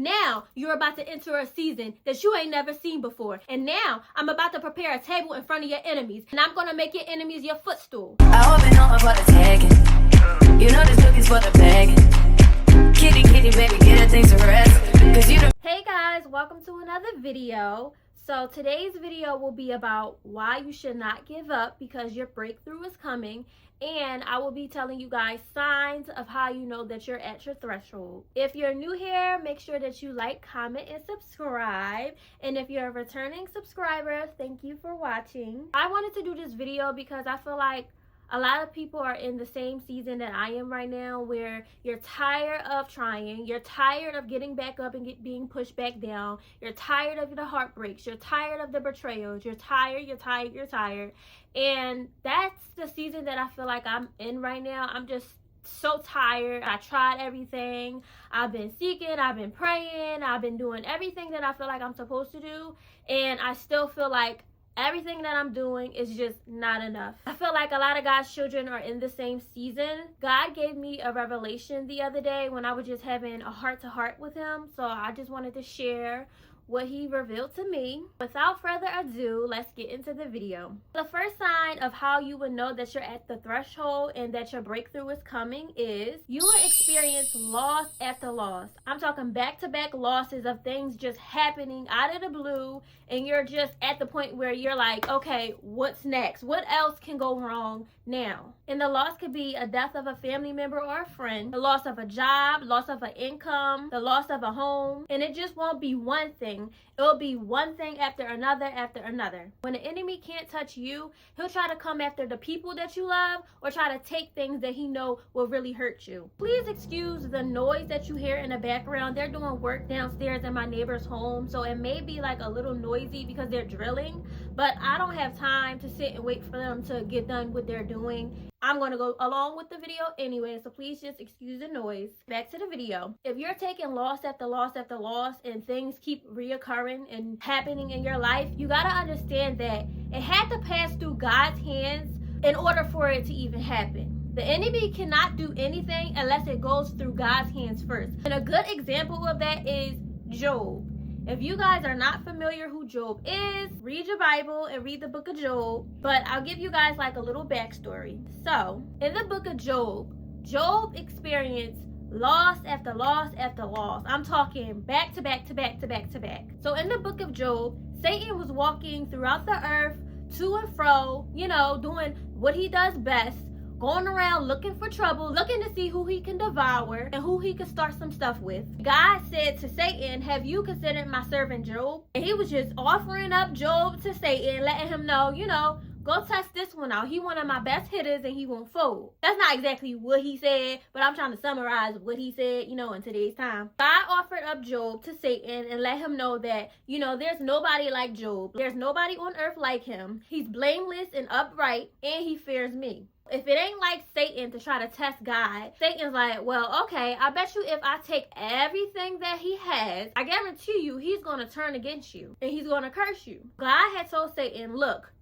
Now you're about to enter a season that you ain't never seen before. And now I'm about to prepare a table in front of your enemies. And I'm gonna make your enemies your footstool. I hope it know for the tagging. You know this cookie's for the bagging. Kitty, kitty, baby, get her things to rest. Cause you don't. Hey guys, welcome to another video. So today's video will be about why you should not give up because your breakthrough is coming. And I will be telling you guys signs of how you know that you're at your threshold. If you're new here, make sure that you like, comment, and subscribe. And if you're a returning subscriber, thank you for watching. I wanted to do this video because I feel like a lot of people are in the same season that I am right now, where you're tired of trying, you're tired of getting back up and being pushed back down, you're tired of the heartbreaks, you're tired of the betrayals, you're tired. And that's the season that I feel like I'm in right now. I'm just so tired. I tried everything. I've been seeking, I've been praying, I've been doing everything that I feel like I'm supposed to do, and I still feel like everything that I'm doing is just not enough. I feel like a lot of God's children are in the same season. God gave me a revelation the other day when I was just having a heart-to-heart with him. So I just wanted to share what he revealed to me. Without further ado, let's get into the video. The first sign of how you would know that you're at the threshold and that your breakthrough is coming is you will experience loss after loss. I'm talking back-to-back losses of things just happening out of the blue, and you're just at the point where you're like, okay, what's next? What else can go wrong now? And the loss could be a death of a family member or a friend, the loss of a job, loss of an income, the loss of a home, and it just won't be one thing. It'll be one thing after another after another. When the enemy can't touch you, he'll try to come after the people that you love or try to take things that he know will really hurt you. Please excuse the noise that you hear in the background. They're doing work downstairs in my neighbor's home, so it may be like a little noisy because they're drilling, but I don't have time to sit and wait for them to get done what they're doing. I'm going to go along with the video anyway, so please just excuse the noise. Back to the video. If you're taking loss after loss after loss and things keep reoccurring and happening in your life, you got to understand that it had to pass through God's hands in order for it to even happen. The enemy cannot do anything unless it goes through God's hands first. And a good example of that is Job. If you guys are not familiar who Job is, read your Bible and read the book of Job. But I'll give you guys like a little backstory. So, in the book of Job, Job experienced loss after loss after loss. I'm talking back to back to back to back to back. So in the book of Job, Satan was walking throughout the earth to and fro, doing what he does best, going around looking for trouble, looking to see who he can devour and who he can start some stuff with. God said to Satan, have you considered my servant Job? And he was just offering up Job to Satan, letting him know, go test this one out. He one of my best hitters and he won't fold. That's not exactly what he said, but I'm trying to summarize what he said, in today's time. God offered up Job to Satan and let him know that, there's nobody like Job. There's nobody on earth like him. He's blameless and upright, and he fears me. If it ain't like Satan to try to test God, Satan's like, well, okay, I bet you if I take everything that he has, I guarantee you he's going to turn against you and he's going to curse you. God had told Satan, look,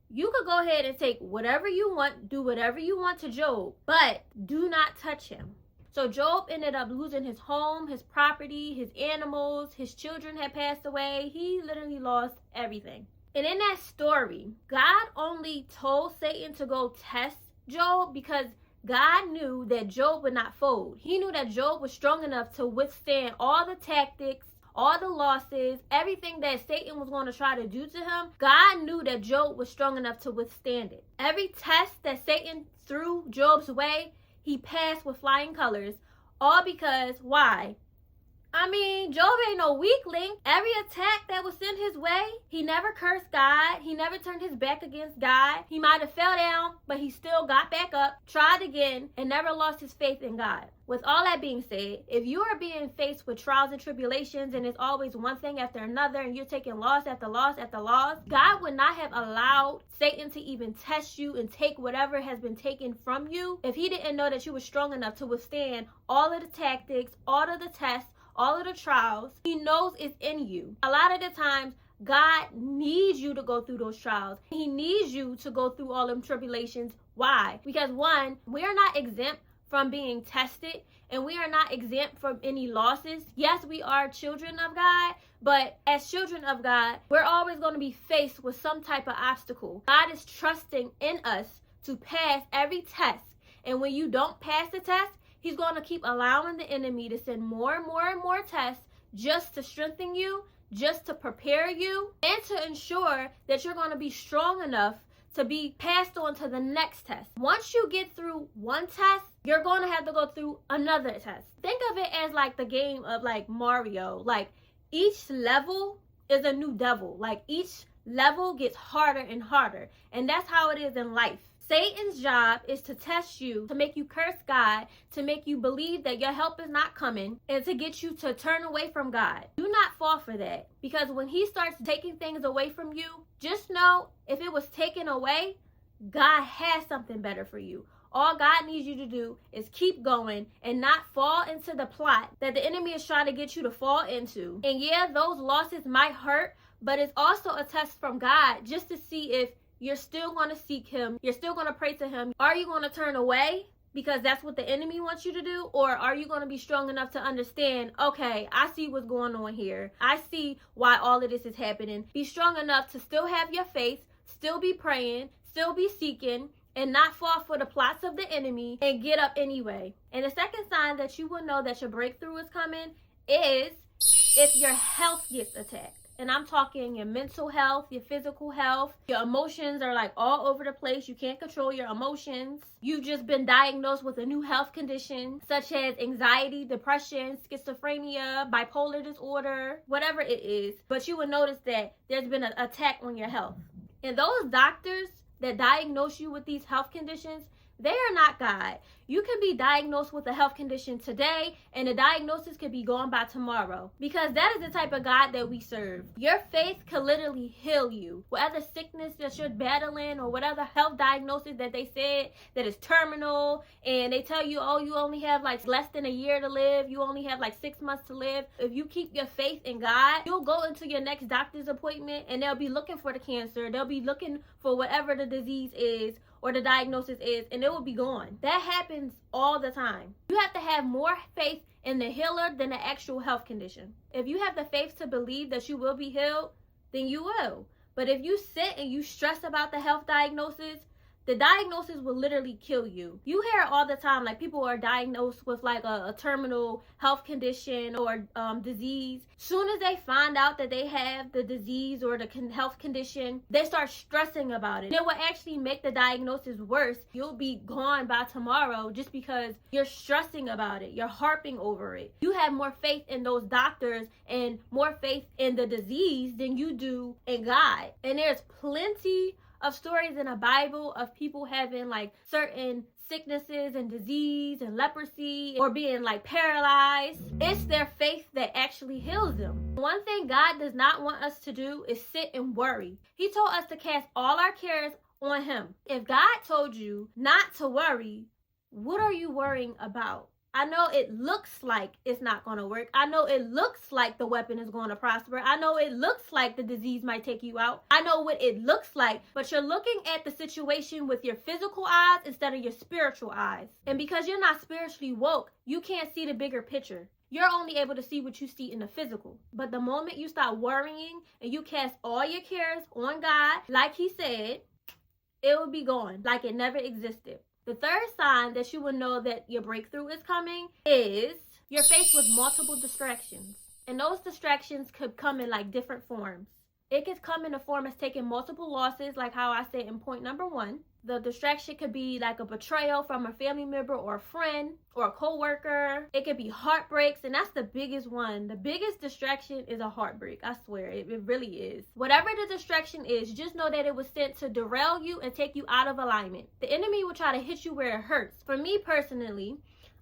you could go ahead and take whatever you want, do whatever you want to Job, but do not touch him. So Job ended up losing his home, his property, his animals, his children had passed away. He literally lost everything. And in that story, God only told Satan to go test Job because God knew that Job would not fold. He knew that Job was strong enough to withstand all the tactics, all the losses, everything that Satan was going to try to do to him. God knew that Job was strong enough to withstand it. Every test that Satan threw Job's way, he passed with flying colors. All because, why? Job ain't no weakling. Every attack that was sent his way, he never cursed God. He never turned his back against God. He might have fell down, but he still got back up, tried again, and never lost his faith in God. With all that being said, if you are being faced with trials and tribulations and it's always one thing after another and you're taking loss after loss after loss, God would not have allowed Satan to even test you and take whatever has been taken from you if he didn't know that you were strong enough to withstand all of the tactics, all of the tests, all of the trials. He knows it's in you. A lot of the times, God needs you to go through those trials. He needs you to go through all them tribulations. Why? Because one, we're not exempt from being tested, and we are not exempt from any losses. Yes, we are children of God, but as children of God, we're always going to be faced with some type of obstacle. God is trusting in us to pass every test, and when you don't pass the test, he's going to keep allowing the enemy to send more and more and more tests just to strengthen you, just to prepare you, and to ensure that you're going to be strong enough to be passed on to the next test. Once you get through one test, you're going to have to go through another test. Think of it as like the game of like Mario. Like each level is a new devil. Like each level gets harder and harder. And that's how it is in life. Satan's job is to test you, to make you curse God, to make you believe that your help is not coming, and to get you to turn away from God. Do not fall for that, because when he starts taking things away from you, just know if it was taken away, God has something better for you. All God needs you to do is keep going and not fall into the plot that the enemy is trying to get you to fall into. And yeah, those losses might hurt, but it's also a test from God just to see if you're still going to seek him. You're still going to pray to him. Are you going to turn away because that's what the enemy wants you to do? Or are you going to be strong enough to understand, okay, I see what's going on here. I see why all of this is happening. Be strong enough to still have your faith, still be praying, still be seeking, and not fall for the plots of the enemy, and get up anyway. And the second sign that you will know that your breakthrough is coming is if your health gets attacked. And I'm talking your mental health, your physical health. Your emotions are like all over the place. You can't control your emotions. You've just been diagnosed with a new health condition, such as anxiety, depression, schizophrenia, bipolar disorder, whatever it is. But you will notice that there's been an attack on your health. And those doctors that diagnose you with these health conditions, they are not God. You can be diagnosed with a health condition today, and the diagnosis could be gone by tomorrow, because that is the type of God that we serve. Your faith could literally heal you. Whatever sickness that you're battling, or whatever health diagnosis that they said that is terminal, and they tell you, oh, you only have like less than a year to live, you only have like 6 months to live. If you keep your faith in God, you'll go into your next doctor's appointment, and they'll be looking for the cancer. They'll be looking for whatever the disease is, or the diagnosis is, and it will be gone. That happens all the time. You have to have more faith in the healer than the actual health condition. If you have the faith to believe that you will be healed, then you will. But if you sit and you stress about the health diagnosis, the diagnosis will literally kill you. You hear it all the time, like people are diagnosed with like a terminal health condition or disease. Soon as they find out that they have the disease or the health condition, they start stressing about it. It will actually make the diagnosis worse. You'll be gone by tomorrow just because you're stressing about it. You're harping over it. You have more faith in those doctors and more faith in the disease than you do in God. And there's plenty of stories in the Bible of people having like certain sicknesses and disease and leprosy, or being like paralyzed. It's their faith that actually heals them. One thing God does not want us to do is sit and worry. He told us to cast all our cares on him. If God told you not to worry, what are you worrying about? I know it looks like it's not going to work. I know it looks like the weapon is going to prosper. I know it looks like the disease might take you out. I know what it looks like, but you're looking at the situation with your physical eyes instead of your spiritual eyes. And because you're not spiritually woke, you can't see the bigger picture. You're only able to see what you see in the physical. But the moment you start worrying and you cast all your cares on God, like he said, it will be gone like it never existed. The third sign that you will know that your breakthrough is coming is you're faced with multiple distractions. And those distractions could come in like different forms. It could come in the form of taking multiple losses, like how I said in point number 1. The distraction could be like a betrayal from a family member or a friend or a co-worker. It could be heartbreaks, and that's the biggest one. The biggest distraction is a heartbreak. I swear, it really is. Whatever the distraction is, just know that it was sent to derail you and take you out of alignment. The enemy will try to hit you where it hurts. For me personally,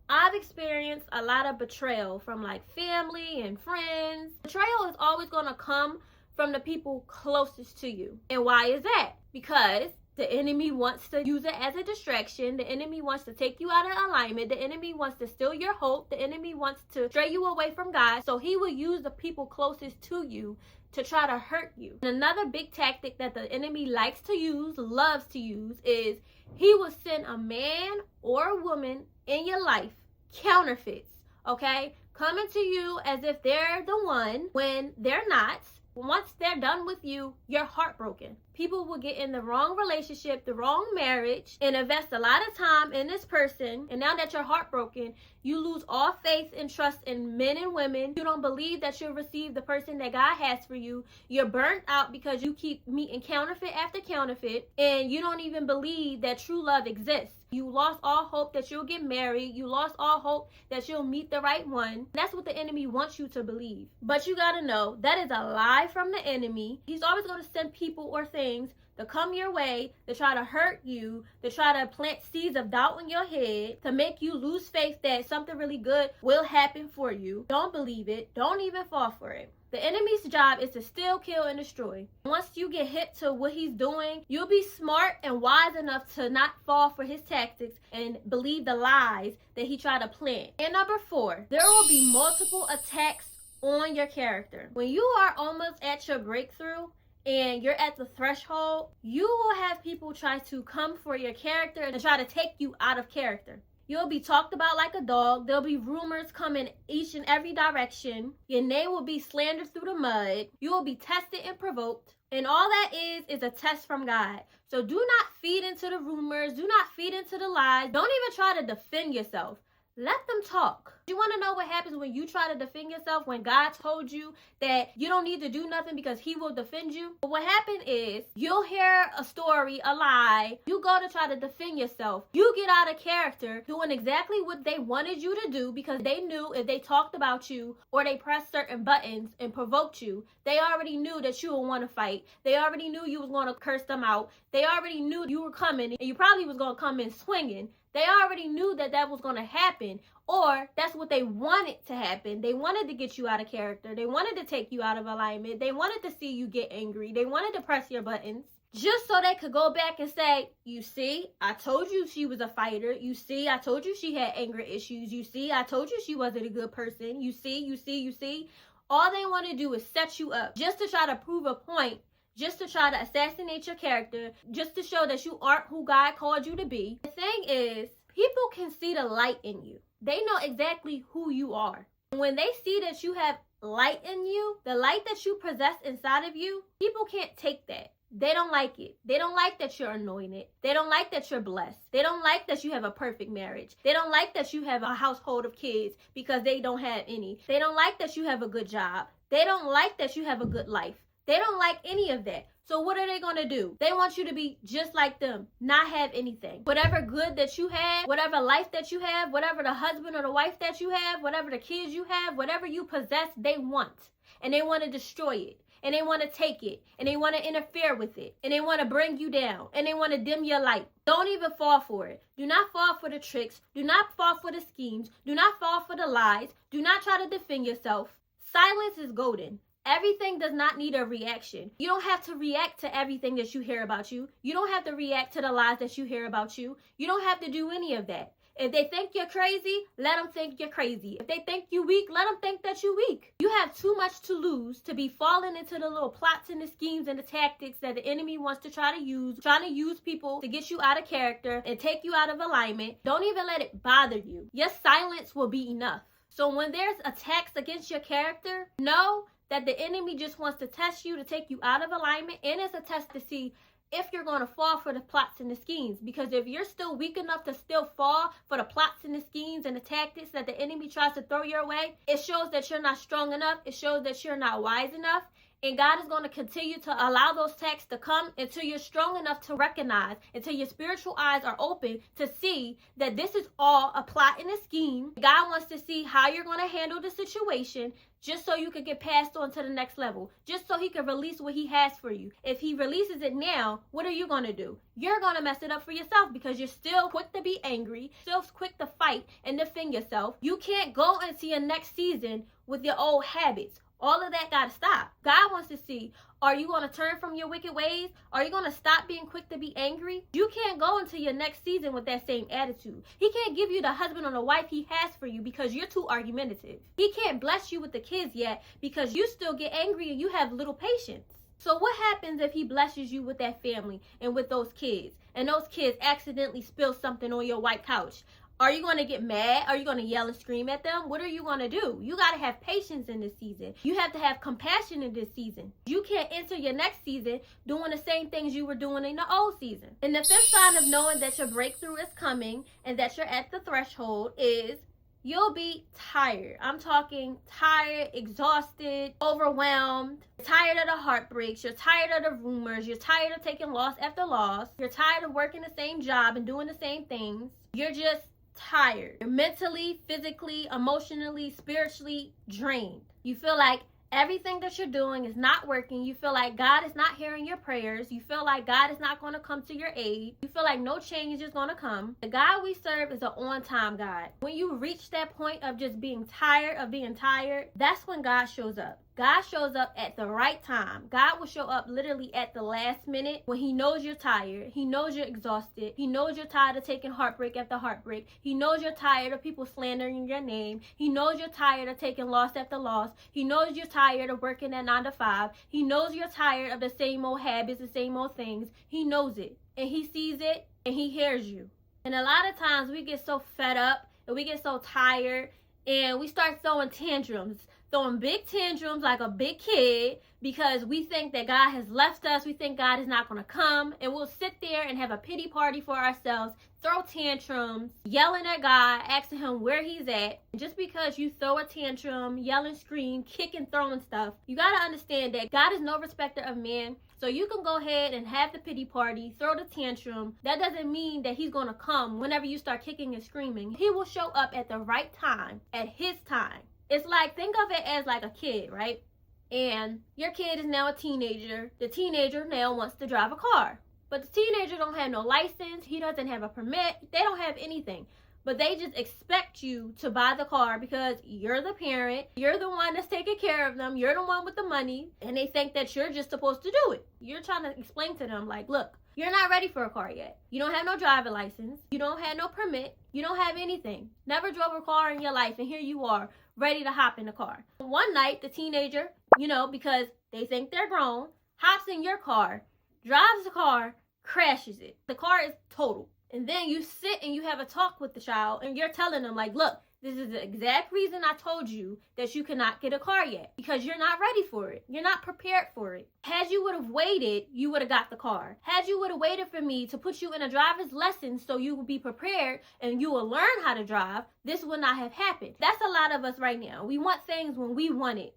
I've experienced a lot of betrayal from like family and friends. Betrayal is always going to come from the people closest to you. And why is that? Because The enemy wants to use it as a distraction. The enemy wants to take you out of alignment. The enemy wants to steal your hope. The enemy wants to stray you away from God. So he will use the people closest to you to try to hurt you. And another big tactic that the enemy likes to use, loves to use, is he will send a man or a woman in your life, counterfeits, okay? Coming to you as if they're the one when they're not. Once they're done with you, you're heartbroken. People will get in the wrong relationship, the wrong marriage, and invest a lot of time in this person. And now that you're heartbroken, you lose all faith and trust in men and women. You don't believe that you'll receive the person that God has for you. You're burnt out because you keep meeting counterfeit after counterfeit, and you don't even believe that true love exists. You lost all hope that you'll get married. You lost all hope that you'll meet the right one. That's what the enemy wants you to believe. But you gotta know, that is a lie from the enemy. He's always gonna send people or things to come your way, to try to hurt you, to try to plant seeds of doubt in your head, to make you lose faith that something really good will happen for you. Don't believe it. Don't even fall for it. The enemy's job is to steal, kill, and destroy. Once you get hit to what he's doing, you'll be smart and wise enough to not fall for his tactics and believe the lies that he tried to plant. And number 4, there will be multiple attacks on your character. When you are almost at your breakthrough and you're at the threshold, you will have people try to come for your character and try to take you out of character. You'll be talked about like a dog. There'll be rumors coming each and every direction. Your name will be slandered through the mud. You will be tested and provoked. And all that is a test from God. So do not feed into the rumors. Do not feed into the lies. Don't even try to defend yourself. Let them talk. You want to know what happens when you try to defend yourself, when God told you that you don't need to do nothing because he will defend you? But what happened is you'll hear a story, a lie. You go to try to defend yourself. You get out of character doing exactly what they wanted you to do because they knew if they talked about you or they pressed certain buttons and provoked you, they already knew that you would want to fight. They already knew you was going to curse them out. They already knew you were coming and you probably was going to come in swinging. They already knew that that was going to happen, or that's what they wanted to happen. They wanted to get you out of character. They wanted to take you out of alignment. They wanted to see you get angry. They wanted to press your buttons just so they could go back and say, you see, I told you she was a fighter. You see, I told you she had anger issues. You see, I told you she wasn't a good person. You see. All they want to do is set you up just to try to prove a point, just to try to assassinate your character, just to show that you aren't who God called you to be. The thing is, people can see the light in you. They know exactly who you are. When they see that you have light in you, the light that you possess inside of you, people can't take that. They don't like it. They don't like that you're anointed. They don't like that you're blessed. They don't like that you have a perfect marriage. They don't like that you have a household of kids because they don't have any. They don't like that you have a good job. They don't like that you have a good life. They don't like any of that. So what are they going to do? They want you to be just like them, not have anything. Whatever good that you have, whatever life that you have, whatever the husband or the wife that you have, whatever the kids you have, whatever you possess, they want. And they want to destroy it. And they want to take it. And they want to interfere with it. And they want to bring you down. And they want to dim your light. Don't even fall for it. Do not fall for the tricks. Do not fall for the schemes. Do not fall for the lies. Do not try to defend yourself. Silence is golden. Everything does not need a reaction. You don't have to react to everything that you hear about you. You don't have to react to the lies that you hear about you. You don't have to do any of that. If they think you're crazy, let them think you're crazy. If they think you're weak, let them think that you're weak. You have too much to lose to be falling into the little plots and the schemes and the tactics that the enemy wants to try to use, trying to use people to get you out of character and take you out of alignment. Don't even let it bother you. Your silence will be enough. So when there's attacks against your character, know that the enemy just wants to test you, to take you out of alignment, and it's a test to see if you're going to fall for the plots and the schemes. Because if you're still weak enough to still fall for the plots and the schemes and the tactics that the enemy tries to throw your way, it shows that you're not strong enough. It shows that you're not wise enough. And God is going to continue to allow those attacks to come until you're strong enough to recognize, until your spiritual eyes are open to see that this is all a plot and a scheme. God wants to see how you're going to handle the situation just so you can get passed on to the next level, just so he can release what he has for you. If he releases it now, what are you going to do? You're going to mess it up for yourself because you're still quick to be angry, still quick to fight and defend yourself. You can't go into your next season with your old habits. All of that got to stop. God wants to see, are you going to turn from your wicked ways? Are you going to stop being quick to be angry? You can't go into your next season with that same attitude. He can't give you the husband or the wife he has for you because you're too argumentative. He can't bless you with the kids yet because you still get angry and you have little patience. So what happens if he blesses you with that family and with those kids, and those kids accidentally spill something on your white couch? Are you going to get mad? Are you going to yell and scream at them? What are you going to do? You got to have patience in this season. You have to have compassion in this season. You can't enter your next season doing the same things you were doing in the old season. And the fifth sign of knowing that your breakthrough is coming and that you're at the threshold is you'll be tired. I'm talking tired, exhausted, overwhelmed, tired of the heartbreaks. You're tired of the rumors. You're tired of taking loss after loss. You're tired of working the same job and doing the same things. You're just tired. You're mentally, physically, emotionally, spiritually drained. You feel like everything that you're doing is not working. You feel like God is not hearing your prayers. You feel like God is not going to come to your aid. You feel like no change is going to come. The God we serve is an on-time God. When you reach that point of just being tired of being tired, that's when God shows up. God shows up at the right time. God will show up literally at the last minute when he knows you're tired. He knows you're exhausted. He knows you're tired of taking heartbreak after heartbreak. He knows you're tired of people slandering your name. He knows you're tired of taking loss after loss. He knows you're tired of working at 9 to 5. He knows you're tired of the same old habits, the same old things. He knows it. And he sees it and he hears you. And a lot of times we get so fed up and we get so tired and we start throwing tantrums. Throwing big tantrums like a big kid because we think that God has left us. We think God is not going to come. And we'll sit there and have a pity party for ourselves, throw tantrums, yelling at God, asking him where he's at. And just because you throw a tantrum, yell and scream, kick and throw and stuff, you got to understand that God is no respecter of man. So you can go ahead and have the pity party, throw the tantrum. That doesn't mean that he's going to come whenever you start kicking and screaming. He will show up at the right time, at his time. It's like, think of it as like a kid, right? And your kid is now a teenager. The teenager now wants to drive a car. But the teenager don't have no license. He doesn't have a permit. They don't have anything. But they just expect you to buy the car because you're the parent. You're the one that's taking care of them. You're the one with the money. And they think that you're just supposed to do it. You're trying to explain to them like, look, you're not ready for a car yet. You don't have no driver license. You don't have no permit. You don't have anything. Never drove a car in your life. And here you are, ready to hop in the car. One night, the teenager, because they think they're grown, hops in your car, drives the car, crashes it. The car is total. And then you sit and you have a talk with the child and you're telling them like, look, this is the exact reason I told you that you cannot get a car yet, because you're not ready for it. You're not prepared for it. Had you would have waited, you would have got the car. Had you would have waited for me to put you in a driver's lesson so you would be prepared and you will learn how to drive, this would not have happened. That's a lot of us right now. We want things when we want it,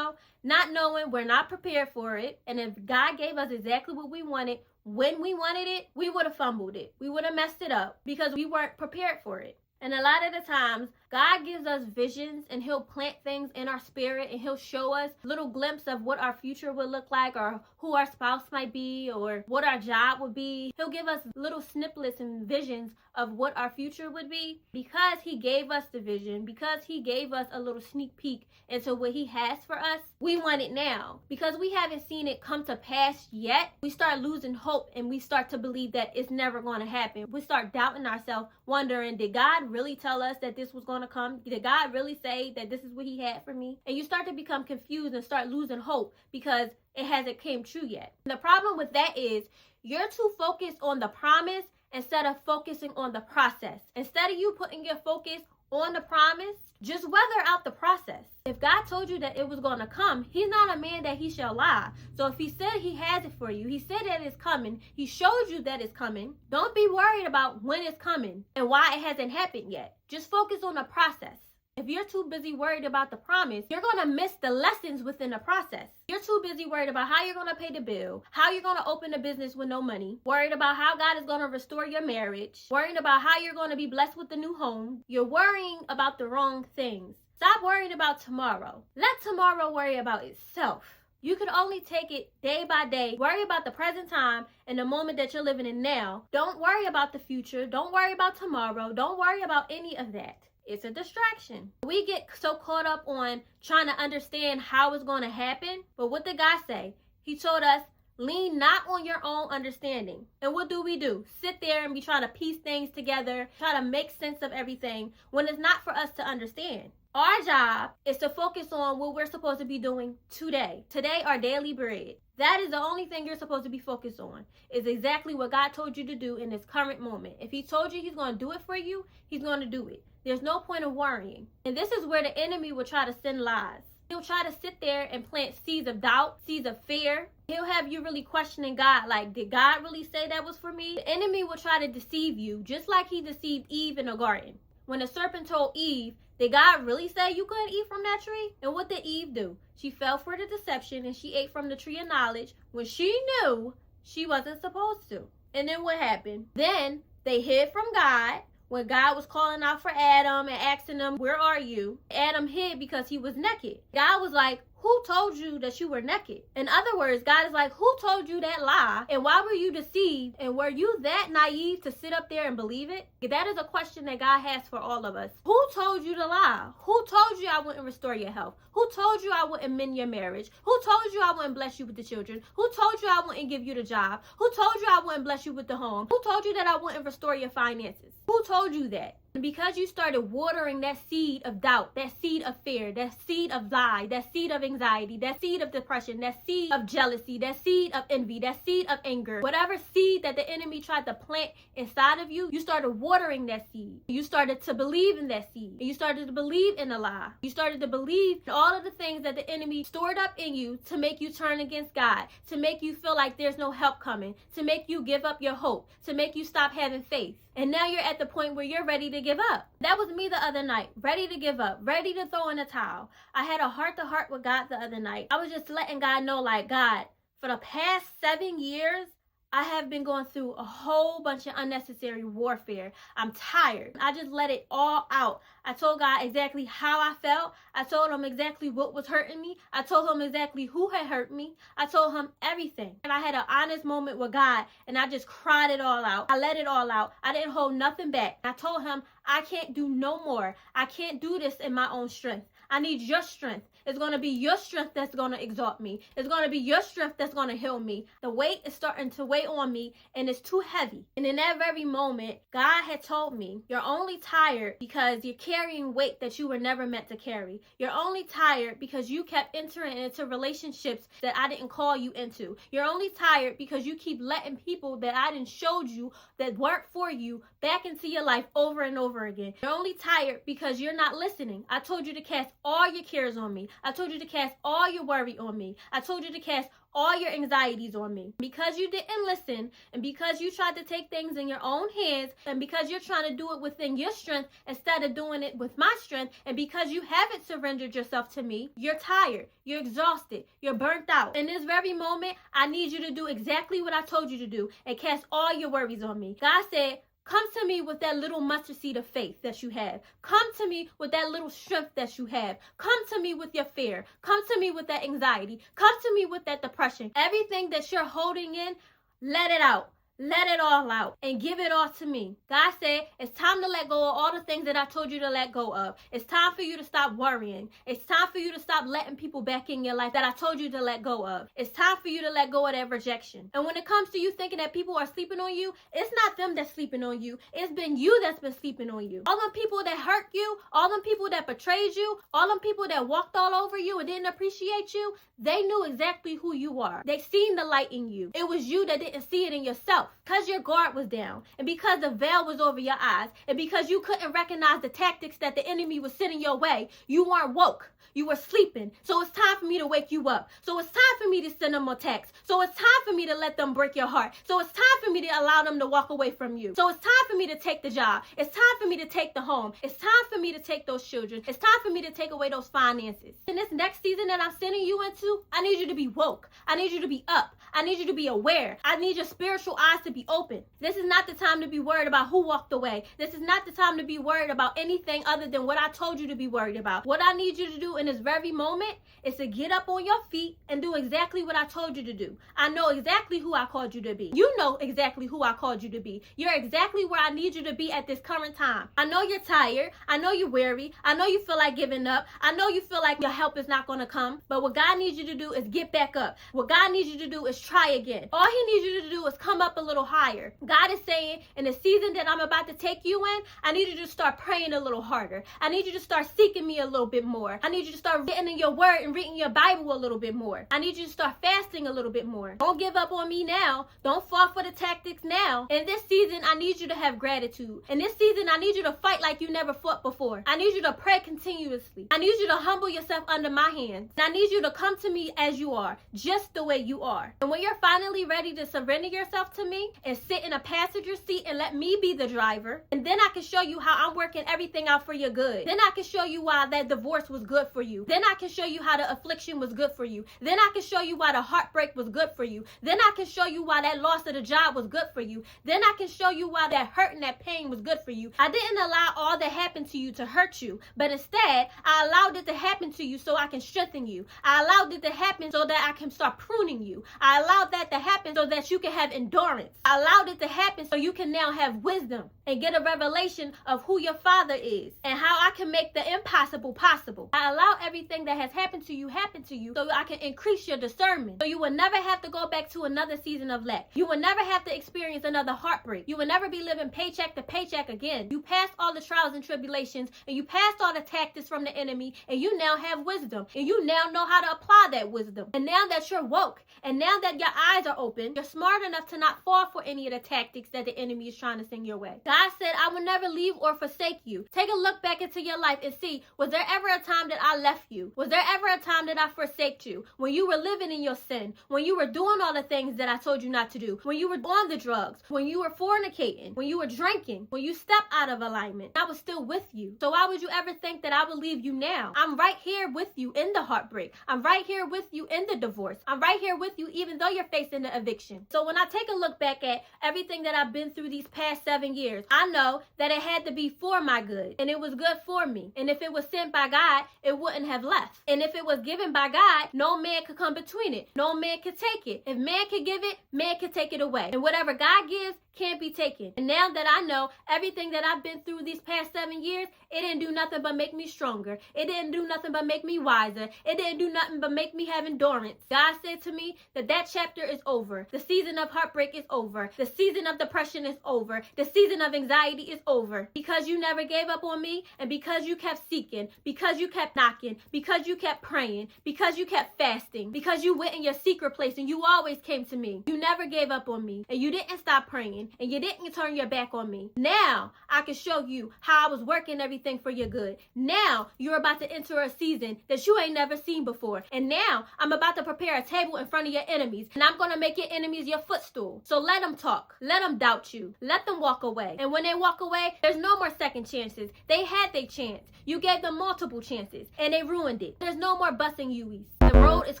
not knowing we're not prepared for it. And if God gave us exactly what we wanted, when we wanted it, we would have fumbled it. We would have messed it up because we weren't prepared for it. And a lot of the times, God gives us visions and he'll plant things in our spirit and he'll show us little glimpse of what our future would look like or who our spouse might be or what our job would be. He'll give us little snippets and visions of what our future would be because he gave us the vision, because he gave us a little sneak peek into what he has for us. We want it now. Because we haven't seen it come to pass yet, we start losing hope and we start to believe that it's never going to happen. We start doubting ourselves, wondering, did God really tell us that this was going to come? Did God really say that this is what he had for me? And you start to become confused and start losing hope because it hasn't came true yet. And the problem with that is you're too focused on the promise instead of focusing on the process. Instead of you putting your focus on the promise, just weather out the process. If God told you that it was going to come, he's not a man that he shall lie. So if he said he has it for you, he said that it's coming, he showed you that it's coming, don't be worried about when it's coming and why it hasn't happened yet. Just focus on the process. If you're too busy worried about the promise, you're going to miss the lessons within the process. You're too busy worried about how you're going to pay the bill, how you're going to open a business with no money, worried about how God is going to restore your marriage, worrying about how you're going to be blessed with the new home. You're worrying about the wrong things. Stop worrying about tomorrow. Let tomorrow worry about itself. You can only take it day by day. Worry about the present time and the moment that you're living in now. Don't worry about the future. Don't worry about tomorrow. Don't worry about any of that. It's a distraction. We get so caught up on trying to understand how it's going to happen. But what did God say? He told us, lean not on your own understanding. And what do? Sit there and be trying to piece things together, try to make sense of everything when it's not for us to understand. Our job is to focus on what we're supposed to be doing today. Today, our daily bread. That is the only thing you're supposed to be focused on, is exactly what God told you to do in this current moment. If he told you he's going to do it for you, he's going to do it. There's no point of worrying. And this is where the enemy will try to send lies. He'll try to sit there and plant seeds of doubt, seeds of fear. He'll have you really questioning God, like, did God really say that was for me? The enemy will try to deceive you, just like he deceived Eve in the garden. When the serpent told Eve, did God really say you couldn't eat from that tree? And what did Eve do? She fell for the deception and she ate from the tree of knowledge when she knew she wasn't supposed to. And then what happened? Then they hid from God. When God was calling out for Adam and asking him, where are you? Adam hid because he was naked. God was like, who told you that you were naked? In other words, God is like, who told you that lie? And why were you deceived? And were you that naive to sit up there and believe it? That is a question that God has for all of us. Who told you to lie? Who told you I wouldn't restore your health? Who told you I wouldn't mend your marriage? Who told you I wouldn't bless you with the children? Who told you I wouldn't give you the job? Who told you I wouldn't bless you with the home? Who told you that I wouldn't restore your finances? Who told you that? And because you started watering that seed of doubt, that seed of fear, that seed of lie, that seed of anxiety, that seed of depression, that seed of jealousy, that seed of envy, that seed of anger, whatever seed that the enemy tried to plant inside of you, you started watering that seed. You started to believe in that seed. And you started to believe in the lie. You started to believe in all of the things that the enemy stored up in you to make you turn against God, to make you feel like there's no help coming, to make you give up your hope, to make you stop having faith. And now you're at the point where you're ready to give up. That was me the other night, ready to give up, ready to throw in a towel. I had a heart-to-heart with God the other night. I was just letting God know, like, God, for the past 7 years, I have been going through a whole bunch of unnecessary warfare. I'm tired. I just let it all out. I told God exactly how I felt. I told him exactly what was hurting me. I told him exactly who had hurt me. I told him everything. And I had an honest moment with God, and I just cried it all out. I let it all out. I didn't hold nothing back. I told him, I can't do no more. I can't do this in my own strength. I need your strength. It's going to be your strength that's going to exalt me. It's going to be your strength that's going to heal me. The weight is starting to weigh on me, and it's too heavy. And in that very moment, God had told me, you're only tired because you're carrying weight that you were never meant to carry. You're only tired because you kept entering into relationships that I didn't call you into. You're only tired because you keep letting people that I didn't showed you that weren't for you back into your life over and over again. You're only tired because you're not listening. I told you to cast all your cares on me. I told you to cast all your worry on me. I told you to cast all your anxieties on me. Because you didn't listen, and because you tried to take things in your own hands, and because you're trying to do it within your strength instead of doing it with my strength, and because you haven't surrendered yourself to me, you're tired, you're exhausted, you're burnt out. In this very moment, I need you to do exactly what I told you to do and cast all your worries on me. God said, come to me with that little mustard seed of faith that you have. Come to me with that little strength that you have. Come to me with your fear. Come to me with that anxiety. Come to me with that depression. Everything that you're holding in, let it out. Let it all out and give it all to me. God said, it's time to let go of all the things that I told you to let go of. It's time for you to stop worrying. It's time for you to stop letting people back in your life that I told you to let go of. It's time for you to let go of that rejection. And when it comes to you thinking that people are sleeping on you, it's not them that's sleeping on you. It's been you that's been sleeping on you. All them people that hurt you, all them people that betrayed you, all them people that walked all over you and didn't appreciate you, they knew exactly who you are. They seen the light in you. It was you that didn't see it in yourself. Because your guard was down, and because the veil was over your eyes, and because you couldn't recognize the tactics that the enemy was sending your way, you weren't woke. You were sleeping. So it's time for me to wake you up. So it's time for me to send them a text. So it's time for me to let them break your heart. So it's time for me to allow them to walk away from you. So it's time for me to take the job. It's time for me to take the home. It's time for me to take those children. It's time for me to take away those finances. In this next season that I'm sending you into, I need you to be woke. I need you to be up. I need you to be aware. I need your spiritual eyes eyes to be open. This is not the time to be worried about who walked away. This is not the time to be worried about anything other than what I told you to be worried about. What I need you to do in this very moment is to get up on your feet and do exactly what I told you to do. I know exactly who I called you to be. You know exactly who I called you to be. You're exactly where I need you to be at this current time. I know you're tired. I know you're weary. I know you feel like giving up. I know you feel like your help is not going to come. But what God needs you to do is get back up. What God needs you to do is try again. All he needs you to do is come up a little higher. God is saying, in the season that I'm about to take you in, I need you to start praying a little harder. I need you to start seeking me a little bit more. I need you to start getting in your word and reading your Bible a little bit more. I need you to start fasting a little bit more. Don't give up on me now. Don't fall for the tactics now. In this season, I need you to have gratitude. In this season, I need you to fight like you never fought before. I need you to pray continuously. I need you to humble yourself under my hands. And I need you to come to me as you are, just the way you are. And when you're finally ready to surrender yourself to me and sit in a passenger seat and let me be the driver, and then I can show you how I'm working everything out for your good. Then I can show you why that divorce was good for you. Then I can show you how the affliction was good for you. Then I can show you why the heartbreak was good for you. Then I can show you why that loss of the job was good for you. Then I can show you why that hurt and that pain was good for you. I didn't allow all that happened to you to hurt you, but instead I allowed it to happen to you so I can strengthen you. I allowed it to happen so that I can start pruning you. I allowed that to happen so that you can have endurance. I allowed it to happen so you can now have wisdom and get a revelation of who your Father is and how I can make the impossible possible. I allow everything that has happened to you happen to you so I can increase your discernment. So you will never have to go back to another season of lack. You will never have to experience another heartbreak. You will never be living paycheck to paycheck again. You passed all the trials and tribulations and you passed all the tactics from the enemy and you now have wisdom and you now know how to apply that wisdom. And now that you're woke and now that your eyes are open, you're smart enough to not fall for any of the tactics that the enemy is trying to send your way. God said, I will never leave or forsake you. Take a look back into your life and see, was there ever a time that I left you? Was there ever a time that I forsake you? When you were living in your sin, when you were doing all the things that I told you not to do, when you were on the drugs, when you were fornicating, when you were drinking, when you stepped out of alignment, I was still with you. So why would you ever think that I would leave you now? I'm right here with you in the heartbreak. I'm right here with you in the divorce. I'm right here with you even though you're facing the eviction. So when I take a look back at everything that I've been through these past 7 years, I know that it had to be for my good and it was good for me. And if it was sent by God, it wouldn't have left. And if it was given by God, no man could come between it. No man could take it. If man could give it, man could take it away. And whatever God gives can't be taken. And now that I know everything that I've been through these past 7 years, it didn't do nothing but make me stronger. It didn't do nothing but make me wiser. It didn't do nothing but make me have endurance. God said to me that that chapter is over. The season of heartbreak is over. The season of depression is over. The season of anxiety is over. Because you never gave up on me and because you kept seeking, because you kept knocking, because you kept praying, because you kept fasting, because you went in your secret place and you always came to me. You never gave up on me and you didn't stop praying and you didn't turn your back on me. Now I can show you how I was working everything for your good. Now you're about to enter a season that you ain't never seen before. And now I'm about to prepare a table in front of your enemies and I'm going to make your enemies your footstool. So let them talk. Let them doubt you. Let them walk away. And when they walk away, there's no more second chances. They had their chance. You gave them multiple chances and they ruined it. There's no more busing U's. The road is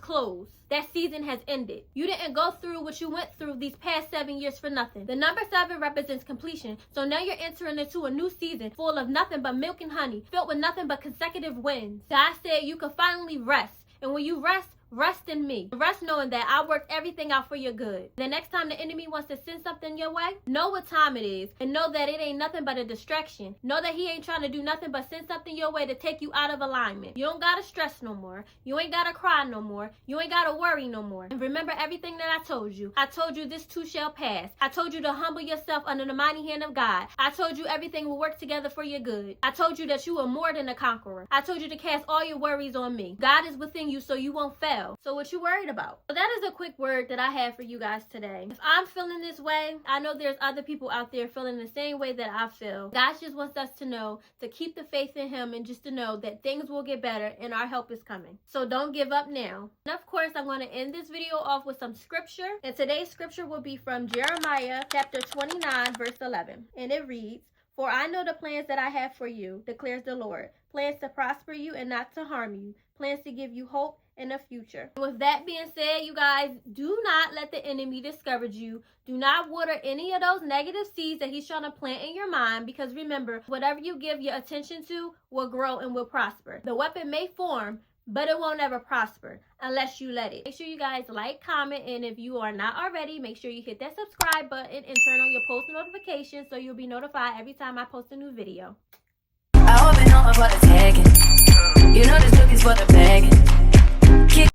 closed. That season has ended. You didn't go through what you went through these past 7 years for nothing. The number 7 represents completion. So now you're entering into a new season full of nothing but milk and honey, filled with nothing but consecutive wins. God said you can finally rest. And when you rest in me. Rest knowing that I worked everything out for your good. The next time the enemy wants to send something your way, know what time it is and know that it ain't nothing but a distraction. Know that he ain't trying to do nothing but send something your way to take you out of alignment. You don't gotta stress no more. You ain't gotta cry no more. You ain't gotta worry no more. And remember everything that I told you. I told you this too shall pass. I told you to humble yourself under the mighty hand of God. I told you everything will work together for your good. I told you that you are more than a conqueror. I told you to cast all your worries on me. God is within you so you won't fail. So what you worried about? So that is a quick word that I have for you guys today. If I'm feeling this way, I know there's other people out there feeling the same way that I feel. God just wants us to know to keep the faith in him and just to know that things will get better and our help is coming. So don't give up now. And of course, I'm going to end this video off with some scripture. And today's scripture will be from Jeremiah chapter 29 verse 11. And it reads, "For I know the plans that I have for you, declares the Lord. Plans to prosper you and not to harm you. Plans to give you hope in the future. With that being said, you guys, do not let the enemy discourage you. Do not water any of those negative seeds that he's trying to plant in your mind, because remember, whatever you give your attention to will grow and will prosper. The weapon may form, but it won't ever prosper unless you let it. Make sure you guys like, comment, and if you are not already, make sure you hit that subscribe button and turn on your post notifications so you'll be notified every time I post a new video. I hope you know I'm for the tagging. You know this cookie's for the bagging.